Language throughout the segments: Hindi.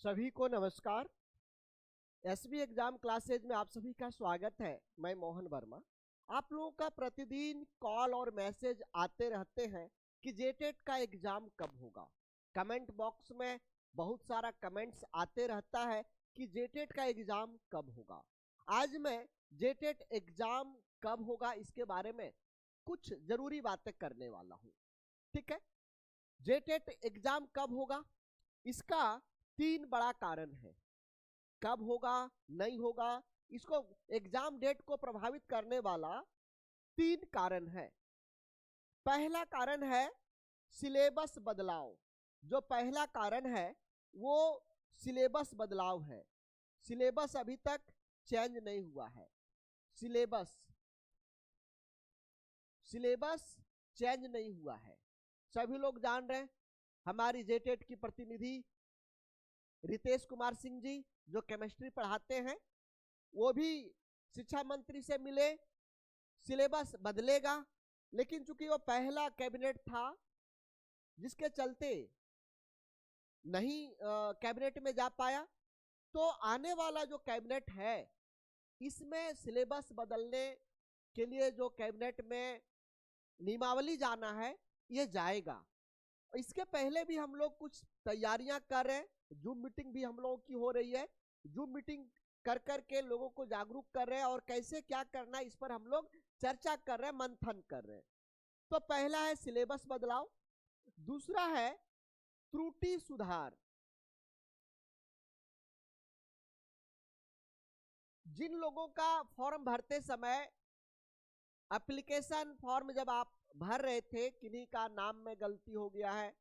सभी को नमस्कार। एसबी एग्जाम क्लासेज में आप सभी का स्वागत है। मैं मोहन वर्मा। आप लोगों का प्रतिदिन कॉल और मैसेज आते रहते हैं कि जेटेट का एग्जाम कब होगा। कमेंट बॉक्स में बहुत सारा कमेंट्स आते रहता है कि जेटेट का एग्जाम कब होगा। आज मैं जेटेट एग्जाम कब होगा इसके बारे में कुछ जरूरी बातें करने वाला हूं। ठीक है, जेटेट एग्जाम कब होगा इसका 3 बड़ा कारण है। कब होगा, नहीं होगा, इसको एग्जाम डेट को प्रभावित करने वाला 3 कारण है। पहला कारण है सिलेबस बदलाव। जो पहला कारण है वो सिलेबस बदलाव है। सिलेबस अभी तक चेंज नहीं हुआ है। सिलेबस चेंज नहीं हुआ है। सभी लोग जान रहे हैं। हमारी जेटेट की प्रतिनिधि रितेश कुमार सिंह जी जो केमिस्ट्री पढ़ाते हैं, वो भी शिक्षा मंत्री से मिले। सिलेबस बदलेगा, लेकिन चूंकि वो पहला कैबिनेट था जिसके चलते नहीं कैबिनेट में जा पाया, तो आने वाला जो कैबिनेट है इसमें सिलेबस बदलने के लिए जो कैबिनेट में नियमावली जाना है ये जाएगा। इसके पहले भी हम लोग कुछ तैयारियां कर रहे हैं। जूम मीटिंग भी हम लोगों की हो रही है। जूम मीटिंग कर कर के लोगों को जागरूक कर रहे हैं और कैसे क्या करना है इस पर हम लोग चर्चा कर रहे हैं, मंथन कर रहे हैं। तो पहला है सिलेबस बदलाव। दूसरा है त्रुटि सुधार। जिन लोगों का फॉर्म भरते समय एप्लीकेशन फॉर्म जब आप भर रहे थे, किन्हीं का नाम में गलती हो गया है,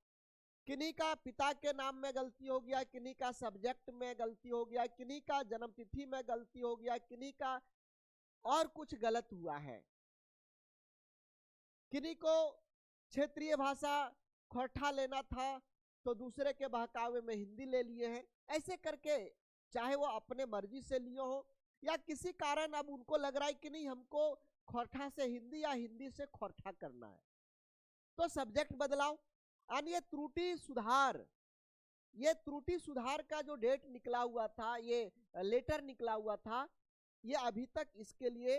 किन्हीं का पिता के नाम में गलती हो गया, किन्हीं का सब्जेक्ट में गलती हो गया, किन्हीं का जन्मतिथि में गलती हो गया, किन्हीं का और कुछ गलत हुआ है, किन्हीं को क्षेत्रीय भाषा खोरठा लेना था तो दूसरे के बहकावे में हिंदी ले लिए हैं। ऐसे करके चाहे वो अपने मर्जी से लिए हो या किसी कारण अब उनको लग रहा है कि नहीं हमको खोरठा से हिंदी या हिंदी से खोरठा करना है, तो सब्जेक्ट बदलाव। यानी ये त्रुटि सुधार का जो डेट निकला हुआ था, ये लेटर निकला हुआ था, ये अभी तक इसके लिए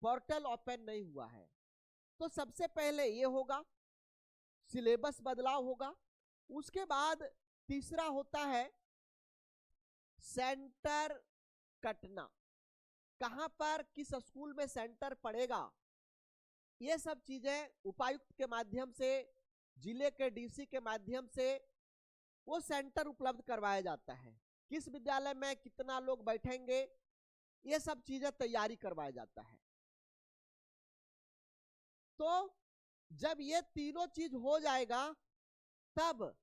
पोर्टल ओपन नहीं हुआ है। तो सबसे पहले ये होगा, सिलेबस बदलाव होगा। उसके बाद तीसरा होता है सेंटर कटना। कहां पर किस स्कूल में सेंटर पड़ेगा, ये सब चीजें उपायुक्त के माध्यम से, जिले के डीसी के माध्यम से वो सेंटर उपलब्ध करवाया जाता है। किस विद्यालय में कितना लोग बैठेंगे, ये सब चीजें तैयारी करवाया जाता है। तो जब ये तीनों चीज हो जाएगा तब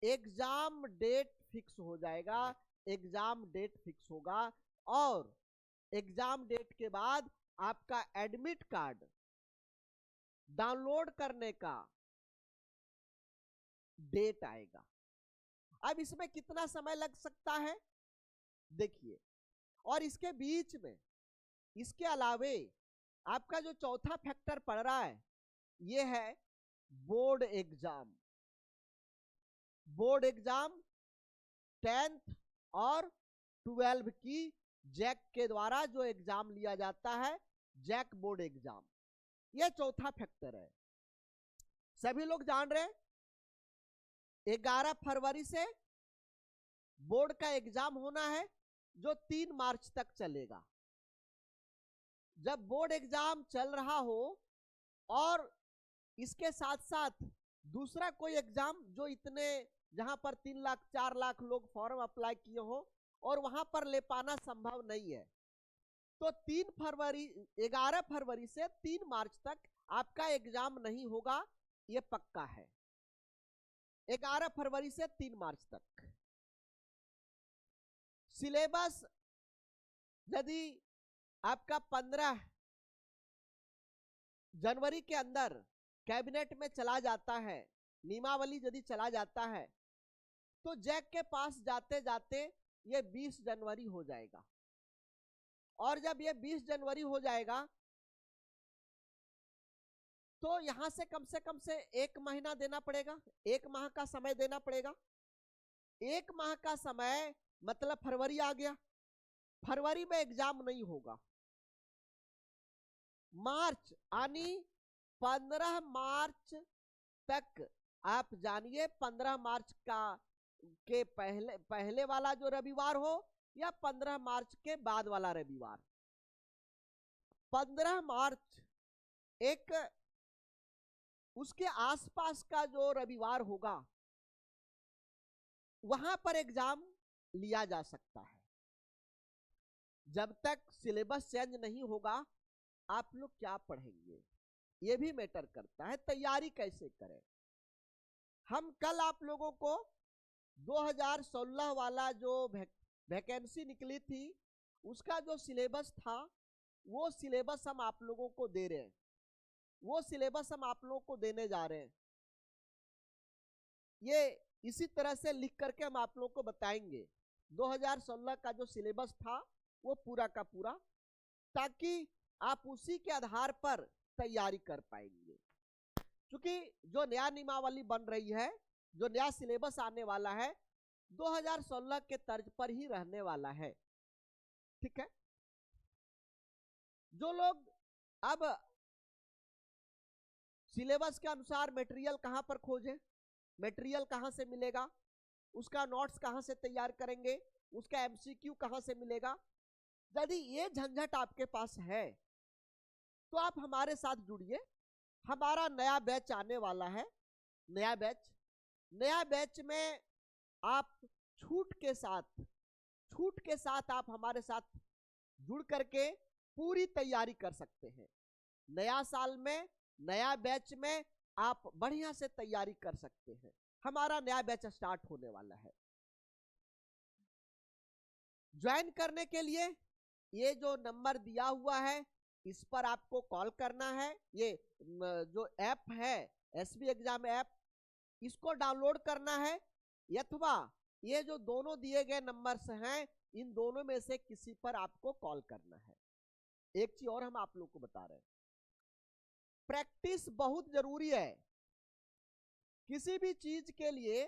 एग्जाम डेट फिक्स हो जाएगा। एग्जाम डेट फिक्स होगा और एग्जाम डेट के बाद आपका एडमिट कार्ड डाउनलोड करने का डेट आएगा। अब इसमें कितना समय लग सकता है देखिए। और इसके बीच में इसके अलावे आपका जो चौथा फैक्टर पड़ रहा है ये है board exam. Board exam 10th और 12 की जैक के द्वारा जो एग्जाम लिया जाता है, जैक बोर्ड एग्जाम, यह चौथा फैक्टर है। सभी लोग जान रहे हैं 11 फरवरी से बोर्ड का एग्जाम होना है जो 3 मार्च तक चलेगा। जब बोर्ड एग्जाम चल रहा हो और इसके साथ साथ दूसरा कोई एग्जाम जो इतने, जहां पर 3 लाख 4 लाख लोग फॉर्म अप्लाई किए हो और वहां पर ले पाना संभव नहीं है, तो 11 फरवरी से 3 मार्च तक आपका एग्जाम नहीं होगा, यह पक्का है। 11 फरवरी से 3 मार्च तक। सिलेबस यदि आपका 15 जनवरी के अंदर कैबिनेट में चला जाता है, नियमावली यदि चला जाता है, तो जैक के पास जाते जाते ये 20 जनवरी हो जाएगा। और जब ये 20 जनवरी हो जाएगा तो यहां से कम से 1 महीना देना पड़ेगा, 1 माह का समय देना पड़ेगा। एक माह का समय मतलब फरवरी आ गया, फरवरी में एग्जाम नहीं होगा। मार्च यानी 15 मार्च तक आप जानिए, 15 मार्च का के पहले वाला जो रविवार हो या 15 मार्च के बाद वाला रविवार, 15 मार्च एक उसके आसपास का जो रविवार होगा वहां पर एग्जाम लिया जा सकता है। जब तक सिलेबस चेंज नहीं होगा आप लोग क्या पढ़ेंगे ये भी मैटर करता है, तैयारी कैसे करें। हम कल आप लोगों को 2016 वाला जो वैकेंसी निकली थी उसका जो सिलेबस था वो सिलेबस हम आप लोगों को दे रहे हैं, वो सिलेबस हम आप लोगों को देने जा रहे हैं। ये इसी तरह से लिख करके हम आप लोगों को बताएंगे 2016 का जो सिलेबस था वो पूरा का पूरा, ताकि आप उसी के आधार पर तैयारी कर पाएंगे। क्योंकि जो नया नियमावली बन रही है, जो नया सिलेबस आने वाला है 2016 के तर्ज पर ही रहने वाला है। ठीक है, जो लोग अब सिलेबस के अनुसार मटेरियल कहां पर खोजें, मटेरियल कहां से मिलेगा, उसका नोट्स कहां से तैयार करेंगे, उसका एमसीक्यू कहां से मिलेगा, यदि ये झंझट आपके पास है तो आप हमारे साथ जुड़िए। हमारा नया बैच आने वाला है, नया बैच में आप छूट के साथ आप हमारे साथ जुड़ करके पूरी तैयारी कर सकते हैं। नया साल में नया बैच में आप बढ़िया से तैयारी कर सकते हैं। हमारा नया बैच स्टार्ट होने वाला है। ज्वाइन करने के लिए ये जो नंबर दिया हुआ है इस पर आपको कॉल करना है। ये जो ऐप है एसबी एग्जाम ऐप, इसको डाउनलोड करना है, अथवा ये जो दोनों दिए गए नंबर्स हैं इन दोनों में से किसी पर आपको कॉल करना है। एक चीज और हम आप लोग को बता रहे हैं, प्रैक्टिस बहुत जरूरी है। किसी भी चीज के लिए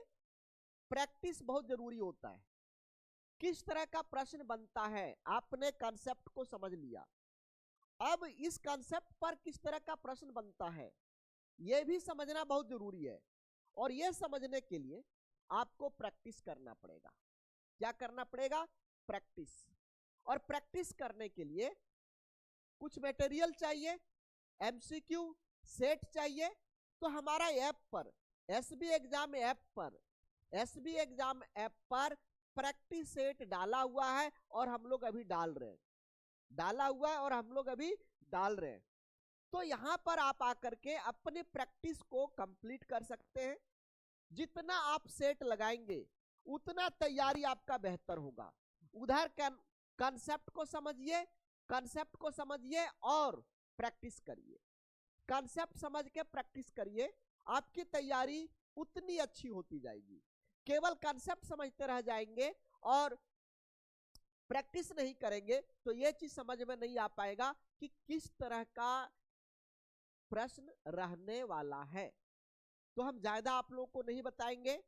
प्रैक्टिस बहुत जरूरी होता है। किस तरह का प्रश्न बनता है आपने कॉन्सेप्ट को समझ लिया, अब इस कॉन्सेप्ट पर किस तरह का प्रश्न बनता है यह भी समझना बहुत जरूरी है। और यह समझने के लिए आपको प्रैक्टिस करना पड़ेगा। क्या करना पड़ेगा? प्रैक्टिस। और प्रैक्टिस करने के लिए कुछ मटेरियल चाहिए, एमसीक्यू सेट चाहिए। तो हमारा ऐप पर एसबी एग्जाम ऐप पर प्रैक्टिस सेट डाला हुआ है और हम लोग अभी डाल रहे हैं। तो यहां पर आप आकर के अपने प्रैक्टिस को कंप्लीट कर सकते हैं। जितना आप सेट लगाएंगे उतना तैयारी आपका बेहतर होगा। उधर कंसेप्ट को समझिए और प्रैक्टिस करिए। कंसेप्ट समझ के प्रैक्टिस करिए, आपकी तैयारी उतनी अच्छी होती जाएगी। केवल कंसेप्ट समझते रह जाएंगे और प्रैक्टिस नहीं करेंगे तो यह चीज समझ में नहीं आ पाएगा कि किस तरह का प्रश्न रहने वाला है। तो हम ज्यादा आप लोगों को नहीं बताएंगे,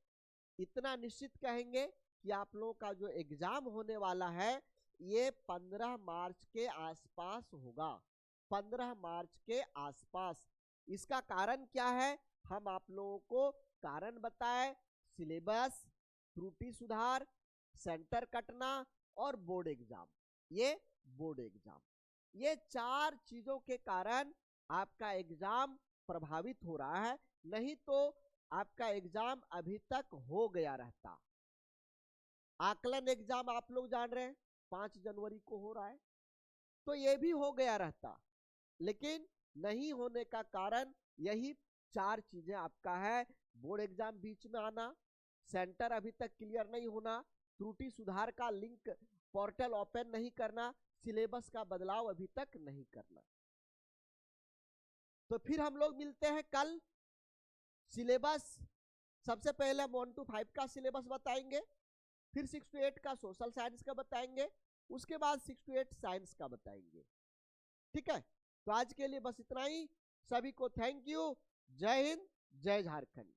इतना निश्चित कहेंगे कि आप लोगों का जो एग्जाम होने वाला है ये 15 मार्च के आसपास होगा। 15 मार्च के आसपास। इसका कारण क्या है हम आप लोगों को कारण बताए, सिलेबस, त्रुटि सुधार, सेंटर कटना और बोर्ड एग्जाम। ये 4 चीजों के कारण आपका एग्जाम प्रभावित हो रहा है, नहीं तो आपका एग्जाम अभी तक हो गया रहता। आकलन एग्जाम आप लोग जान रहे हैं 5 जनवरी को हो रहा है, तो ये भी हो गया रहता, लेकिन नहीं होने का कारण यही 4 चीजें आपका है। बोर्ड एग्जाम बीच में आना, सेंटर अभी तक क्लियर नहीं होना, त्रुटि सुधार का लिंक पोर्टल ओपन नहीं करना, सिलेबस का बदलाव अभी तक नहीं करना। तो फिर हम लोग मिलते हैं कल। सिलेबस सबसे पहले हम 1 to 5 का सिलेबस बताएंगे, फिर 6 to 8 का सोशल साइंस का बताएंगे, उसके बाद 6 to 8 साइंस का बताएंगे। ठीक है, तो आज के लिए बस इतना ही। सभी को थैंक यू। जय हिंद, जय झारखंड।